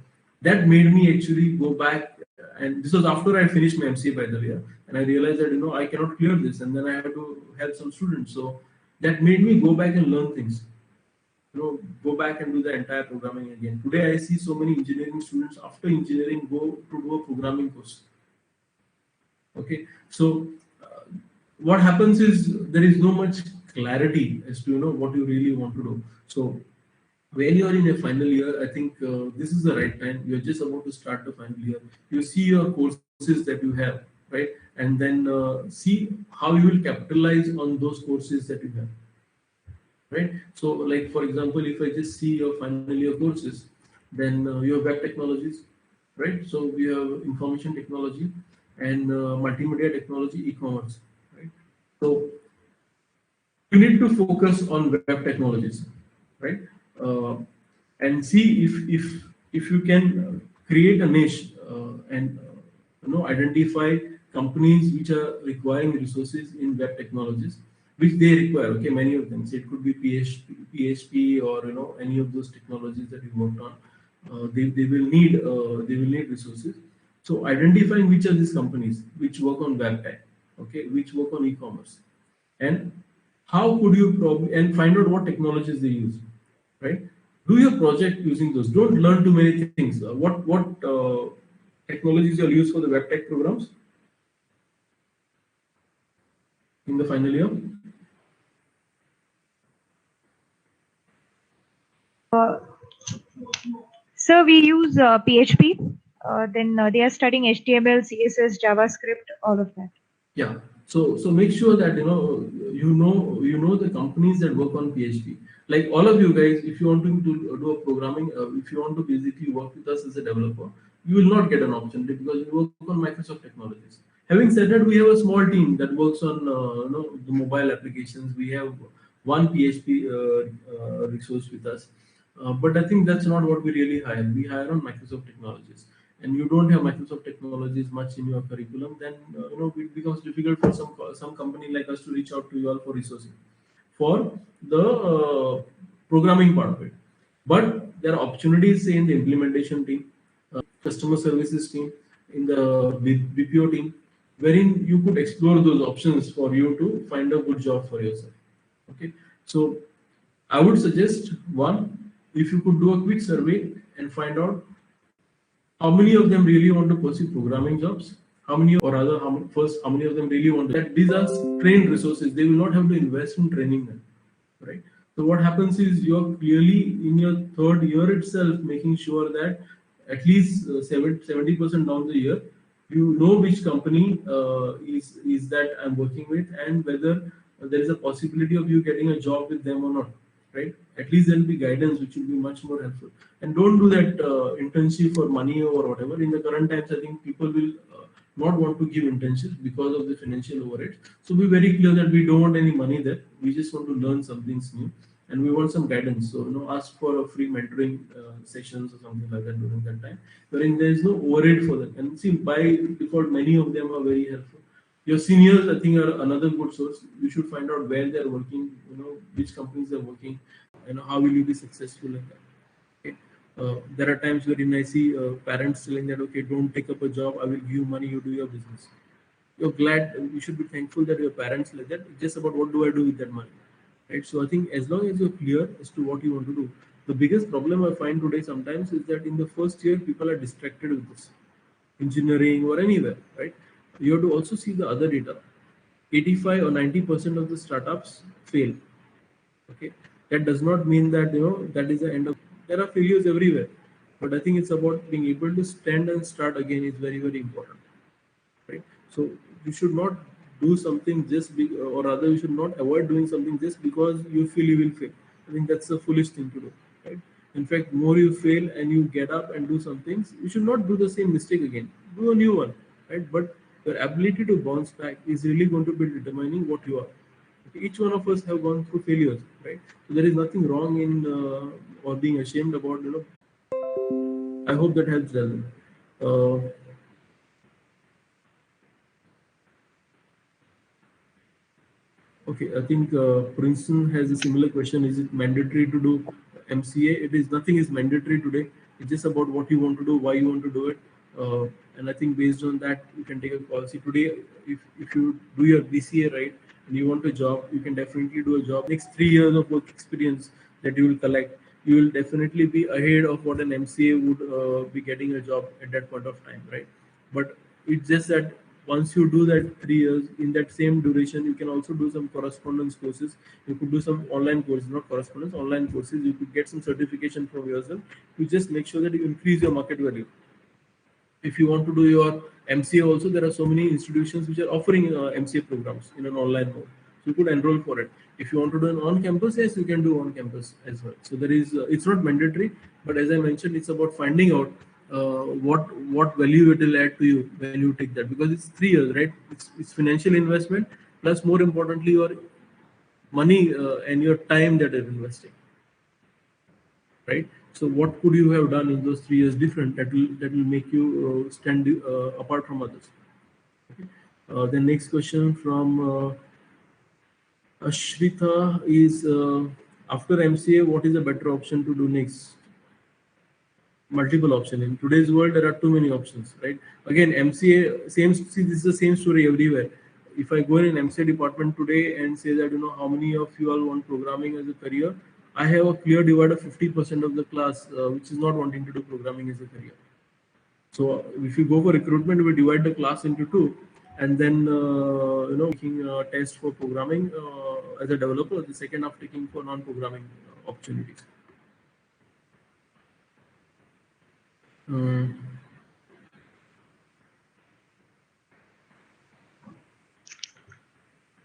that made me actually go back, and this was after I finished my MCA, by the way, and I realized that I cannot clear this, and then I had to help some students. So that made me go back and learn things. Go back and do the entire programming again. Today I see so many engineering students after engineering go to do a programming course. Okay, so what happens is there is no much clarity as to what you really want to do. So when you are in a final year, I think this is the right time. You're just about to start the final year. You see your courses that you have, right? And then see how you will capitalize on those courses that you have, right? So like, for example, if I just see your final year courses, then you have web technologies, right? So we have information technology and multimedia technology, e-commerce, right? So you need to focus on web technologies, right? And see if you can create a niche and identify companies which are requiring resources in web technologies, which they require. Okay, many of them. So it could be PHP or any of those technologies that you worked on. They will need resources. So identifying which are these companies which work on web tech, okay, which work on e-commerce, and how could you and find out what technologies they use, right? Do your project using those. Don't learn too many things. What technologies are used for the web tech programs in the final year? Sir, we use PHP. Then they are studying HTML, CSS, JavaScript, all of that. Yeah. So make sure that you know the companies that work on PHP. Like all of you guys, if you want to do a programming, if you want to basically work with us as a developer, you will not get an opportunity because we work on Microsoft technologies. Having said that, we have a small team that works on the mobile applications. We have one PHP resource with us. But I think that's not what we really hire. We hire on Microsoft technologies, and you don't have Microsoft technologies much in your curriculum, then it becomes difficult for some company like us to reach out to you all for resourcing for the programming part of it. But there are opportunities, say, in the implementation team, customer services team, in the BPO team, wherein you could explore those options for you to find a good job for yourself. Okay, so I would suggest one, if you could do a quick survey and find out how many of them really want to pursue programming jobs, how many, or rather, how many of them really want to, that these are trained resources. They will not have to invest in training them, right? So what happens is you're clearly in your third year itself making sure that at least 70% down the year, you know which company is that I'm working with, and whether there is a possibility of you getting a job with them or not, right? At least there will be guidance which will be much more helpful. And don't do that internship for money or whatever. In the current times, I think people will not want to give internships because of the financial overhead. So be very clear that we don't want any money there. We just want to learn some things new, and we want some guidance. So ask for a free mentoring sessions or something like that during that time, wherein there is no overhead for them. And see, by default, many of them are very helpful. Your seniors, I think, are another good source. You should find out where they're working, which companies they're working, how will you be successful in that. Okay. There are times wherein I see parents telling that, okay, don't take up a job, I will give you money, you do your business. You're glad, you should be thankful that your parents like that. It's just about what do I do with that money, right? So I think as long as you're clear as to what you want to do, the biggest problem I find today sometimes is that in the first year, people are distracted with this, engineering or anywhere, right? You have to also see the other data. 85 or 90% of the startups fail. Okay, that does not mean that that is the end of. There are failures everywhere, but I think it's about being able to stand and start again is very, very important, right? So you should not do something or rather you should not avoid doing something just because you feel you will fail. I think that's a foolish thing to do, right? In fact, more you fail and you get up and do some things, you should not do the same mistake again. Do a new one, right? But your ability to bounce back is really going to be determining what you are. Okay, each one of us have gone through failures, right? So there is nothing wrong in or being ashamed about. I hope that helps, Delvin. Okay, I think Princeton has a similar question. Is it mandatory to do MCA? It is. Nothing is mandatory today. It's just about what you want to do, why you want to do it, and I think based on that you can take a call. See, today, if you do your BCA right and you want a job, you can definitely do a job. Next 3 years of work experience that you will collect, you will definitely be ahead of what an MCA would be getting a job at that point of time, right? But it's just that once you do that 3 years, in that same duration, you can also do some correspondence courses. You could do some online courses, not correspondence, online courses. You could get some certification from yourself to just make sure that you increase your market value. If you want to do your MCA also, there are so many institutions which are offering MCA programs in an online mode. So you could enroll for it. If you want to do an on-campus, yes, you can do on-campus as well. So there is, it's not mandatory, but as I mentioned, it's about finding out what value it will add to you when you take that, because it's 3 years, right? It's financial investment plus, more importantly, your money and your time that you're investing, right? So what could you have done in those 3 years different that will make you stand apart from others? Okay. The next question from Ashrita is after MCA, what is a better option to do next? Multiple option. In today's world, there are too many options, right? Again, MCA, same. See, this is the same story everywhere. If I go in an MCA department today and say that how many of you all want programming as a career, I have a clear divide of 50% of the class which is not wanting to do programming as a career. So if you go for recruitment, we divide the class into two, and then taking a test for programming as a developer. The second half taking for non-programming opportunities.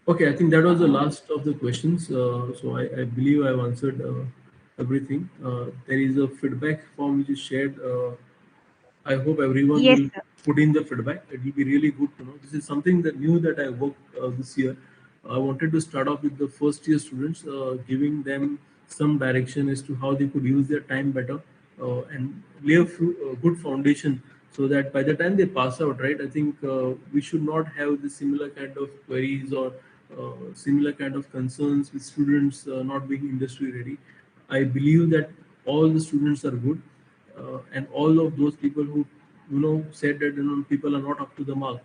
Okay, I think that was the last of the questions. So I believe I've answered everything. There is a feedback form which is shared. I hope everyone will put in the feedback. It will be really good to know. This is something that new that I worked this year. I wanted to start off with the first year students, giving them some direction as to how they could use their time better and lay a good foundation so that by the time they pass out, right, I think we should not have the similar kind of queries or similar kind of concerns with students not being industry ready. I believe that all the students are good, and all of those people who said that people are not up to the mark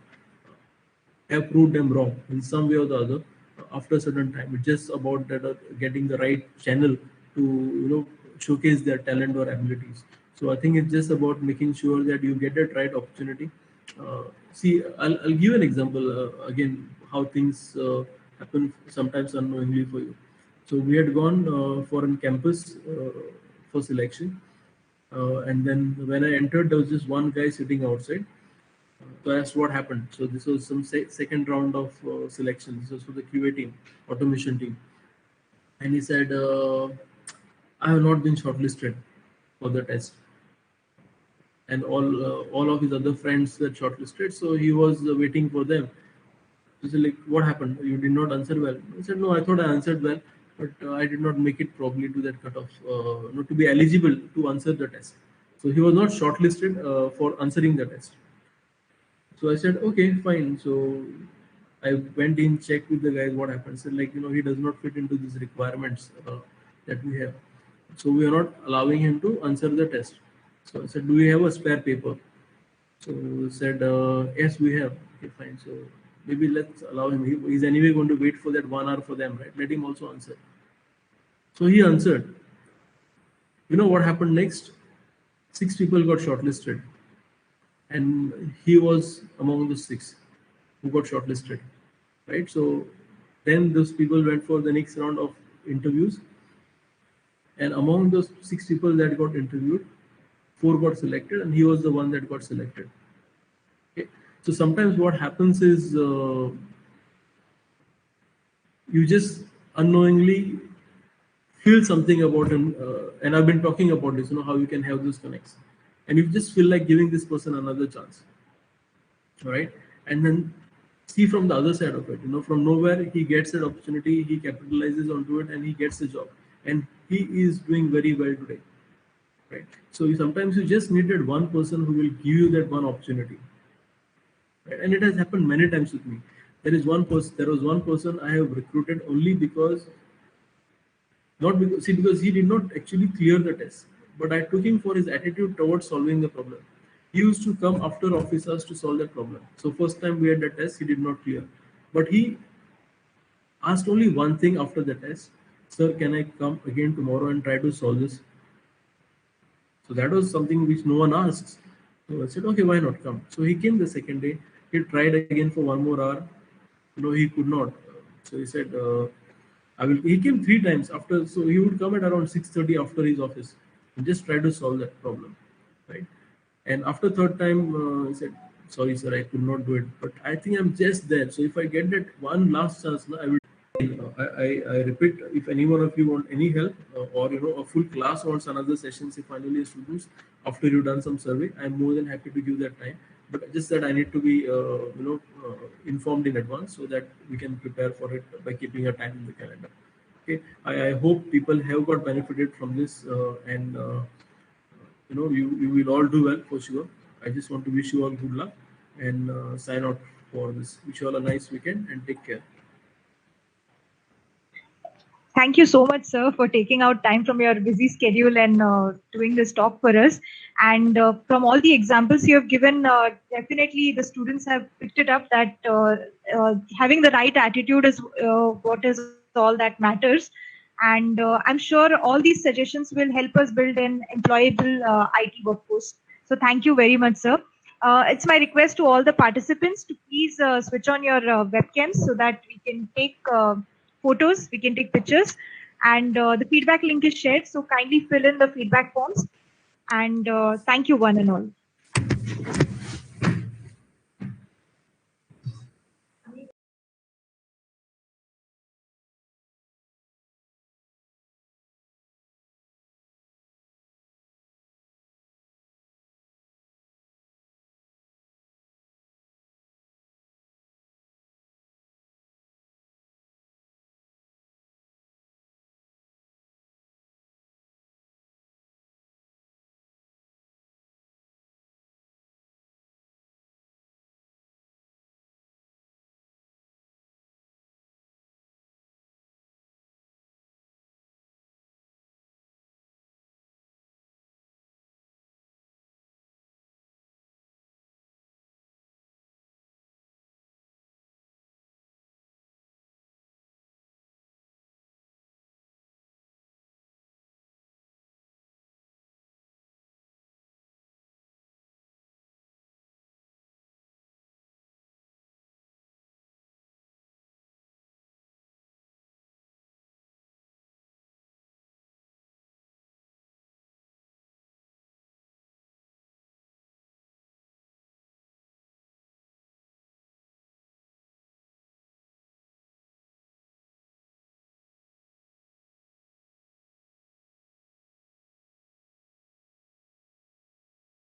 have proved them wrong in some way or the other after a certain time. It's just about that getting the right channel to showcase their talent or abilities. So I think it's just about making sure that you get that right opportunity. See, I'll give an example again how things happen sometimes unknowingly for you. So we had gone for a campus for selection, and then when I entered, there was just one guy sitting outside. So that's what happened. So this was some second round of selection. This was for the QA team, automation team, and he said, "I have not been shortlisted for the test." And all of his other friends were shortlisted, so he was waiting for them. He said, like, "What happened? You did not answer well." I said, "No, I thought I answered well, but I did not make it probably to that cutoff, not to be eligible to answer the test." So he was not shortlisted for answering the test. So I said, okay, fine. So I went in, checked with the guys what happened. Said like, he does not fit into these requirements that we have. So we are not allowing him to answer the test. So I said, do we have a spare paper? So he said, yes, we have. Okay, fine. So maybe let's allow him. He's anyway going to wait for that 1 hour for them, right? Let him also answer. So he answered. You know what happened next? 6 people got shortlisted, and he was among the 6 who got shortlisted, right? So then those people went for the next round of interviews, and among those 6 people that got interviewed, 4 got selected, and he was the one that got selected. Okay. So sometimes what happens is you just unknowingly feel something about him, and I've been talking about this, how you can have those connects, and you just feel like giving this person another chance. All right, and then see from the other side of it, from nowhere he gets that opportunity, he capitalizes onto it, and he gets the job, and he is doing very well today, right? So sometimes you just needed one person who will give you that one opportunity, right? And it has happened many times with me. There was one person I have recruited only because, not because, see, because he did not actually clear the test, but I took him for his attitude towards solving the problem. He used to come after office hours to solve that problem. So first time we had the test, he did not clear, but he asked only one thing after the test: "Sir, can I come again tomorrow and try to solve this?" So that was something which no one asks. So I said, "Okay, why not come?" So he came the second day. He tried again for 1 more hour. He could not. So he said, "I will." He came 3 times after. So he would come at around 6:30 after his office and just try to solve that problem, right? And after third time, he said, "Sorry, sir, I could not do it. But I think I'm just there. So if I get that one last chance, I will." I repeat, if any one of you want any help, or a full class wants another session, say finally students, after you've done some survey, I'm more than happy to give that time. But just that I need to be informed in advance so that we can prepare for it by keeping a time in the calendar. Okay, I hope people have got benefited from this, and you will all do well for sure. I just want to wish you all good luck and sign out for this. Wish you all a nice weekend and take care. Thank you so much, sir, for taking out time from your busy schedule and doing this talk for us. And from all the examples you have given, definitely the students have picked it up that having the right attitude is what is all that matters. And I'm sure all these suggestions will help us build an employable IT workforce. So thank you very much, sir. It's my request to all the participants to please switch on your webcams so that we can take photos, we can take pictures, and the feedback link is shared. So kindly fill in the feedback forms. And thank you, one and all.